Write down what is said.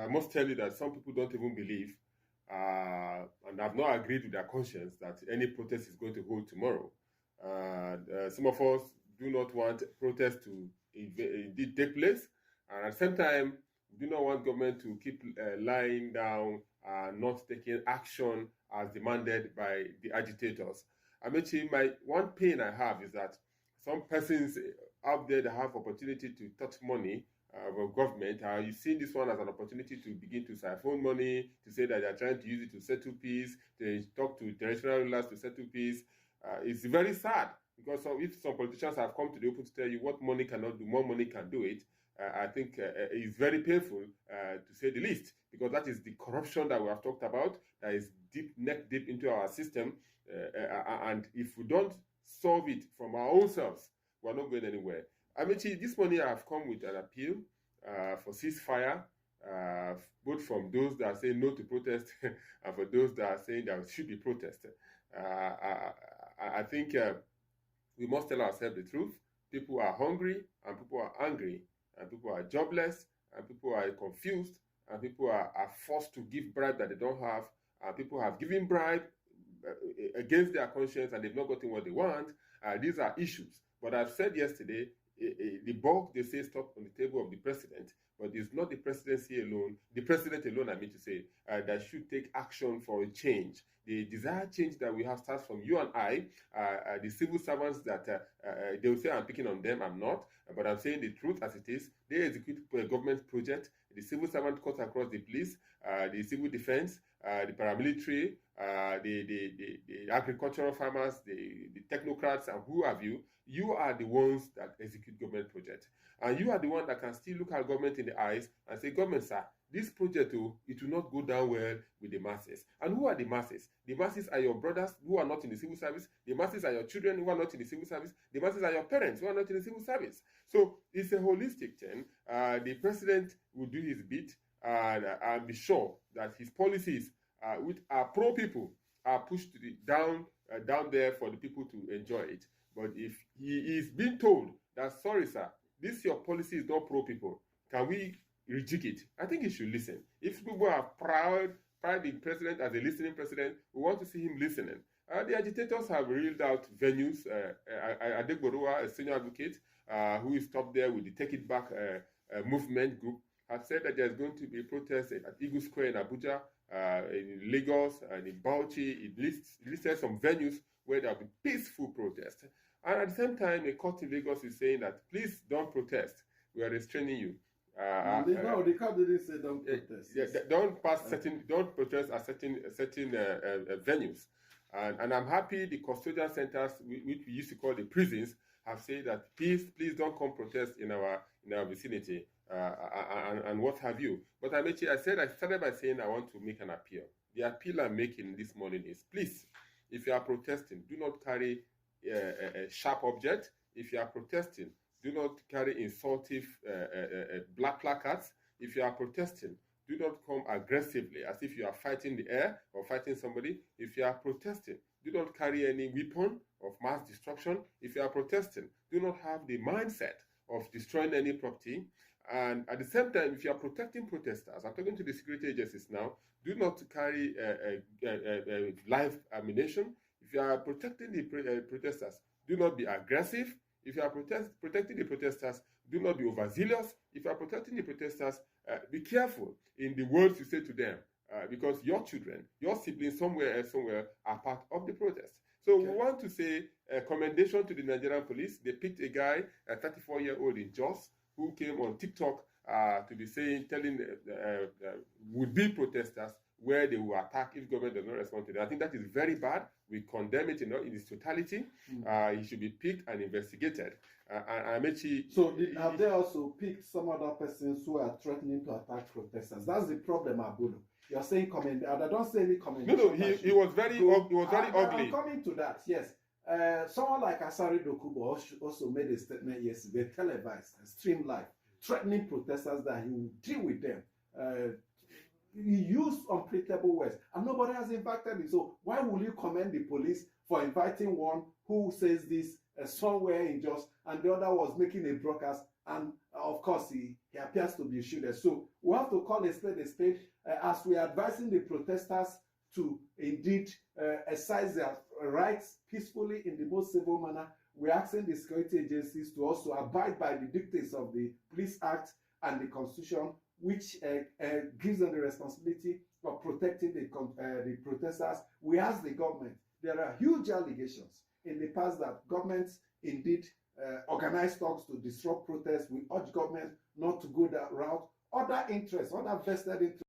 must tell you that some people don't even believe and have not agreed with their conscience that any protest is going to hold tomorrow. Some of us do not want protests to indeed take place, and at the same time, we do not want government to keep lying down and not taking action as demanded by the agitators. My one pain I have is that some persons out there that have opportunity to touch money of government, you see this one as an opportunity to begin to siphon money, to say that they are trying to use it to settle peace, to talk to international rulers to settle peace. It's very sad because if some politicians have come to the open to tell you what money cannot do, more money can do it, I think it's very painful to say the least, because that is the corruption that we have talked about, that is neck deep into our system. And if we don't solve it from our own selves, we're not going anywhere. This morning I have come with an appeal for ceasefire, both from those that are saying no to protest and for those that are saying there should be protest. I think we must tell ourselves the truth. People are hungry, and people are angry, and people are jobless, and people are confused, and people are forced to give bribe that they don't have, and people have given bribe against their conscience and they've not gotten what they want. These are issues. But I've said yesterday, the bulk, they say, stop on the table of the president, but it's not the presidency alone, the president alone, that should take action for a change. The desired change that we have starts from you and I, the civil servants that they will say I'm picking on them, I'm not, but I'm saying the truth as it is. They execute a government project. The civil servant cuts across the police, the civil defense, the paramilitary, the agricultural farmers, the technocrats, and who have you. You are the ones that execute government projects. And you are the one that can still look at government in the eyes and say, government, sir, this project, it will not go down well with the masses. And who are the masses? The masses are your brothers who are not in the civil service. The masses are your children who are not in the civil service. The masses are your parents who are not in the civil service. So it's a holistic thing. The president will do his bit and be sure that his policies, which are pro-people, are pushed down there for the people to enjoy it. But if he is being told that, sorry, sir, your policy is not pro-people, can we rejig it? I think he should listen. If people are proud the president as a listening president, we want to see him listening. The agitators have reeled out venues. Adegborowa, a senior advocate, who is top there with the Take It Back movement group, has said that there's going to be a protest at Eagle Square in Abuja, in Lagos, and in Bauchi. It listed some venues where there will be peaceful protest. And at the same time, a court in Lagos is saying that, please don't protest. We are restraining you. The court didn't say don't protest. Don't protest at certain venues. And I'm happy the custodial centers, which we used to call the prisons, have said that please don't come protest in our vicinity and what have you. But I started by saying I want to make an appeal. The appeal I'm making this morning is, please, if you are protesting, do not carry a sharp object. If you are protesting, do not carry insultive black placards. If you are protesting, do not come aggressively as if you are fighting the air or fighting somebody. If you are protesting, do not carry any weapon of mass destruction. If you are protesting, do not have the mindset of destroying any property. And at the same time, if you are protecting protesters, I'm talking to the security agencies now, do not carry live ammunition. If you are protecting the protesters, do not be aggressive. If you are protecting the protesters, do not be overzealous. If you are protecting the protesters, be careful in the words you say to them, because your children, your siblings somewhere are part of the protest. So we want to say a commendation to the Nigerian police. They picked a guy, a 34-year-old in Jos, who came on TikTok to be telling would-be protesters where they will attack if government does not respond to them. I think that is very bad. We condemn it in its totality. He should be picked and investigated. Have they also picked some other persons who are threatening to attack protesters? That's the problem, Abulu. You're saying I don't say any commendation. No, he was very ugly. I'm coming to that, yes. Someone like Asari Dokubo also made a statement yesterday, televised and streamed live, threatening protesters that he will deal with them. He used unpredictable words, and nobody has invited him. So why will you commend the police for inviting one who says this somewhere in Jos, and the other was making a broadcast, and of course he he appears to be shielded. So we have to call a spade as we are advising the protesters to indeed exercise their rights peacefully in the most civil manner. We're asking the security agencies to also abide by the dictates of the Police Act and the Constitution, which gives them the responsibility of protecting the protesters. We ask the government, there are huge allegations in the past that governments indeed organized talks to disrupt protests. We urge government not to go that route. Other interests, other vested interests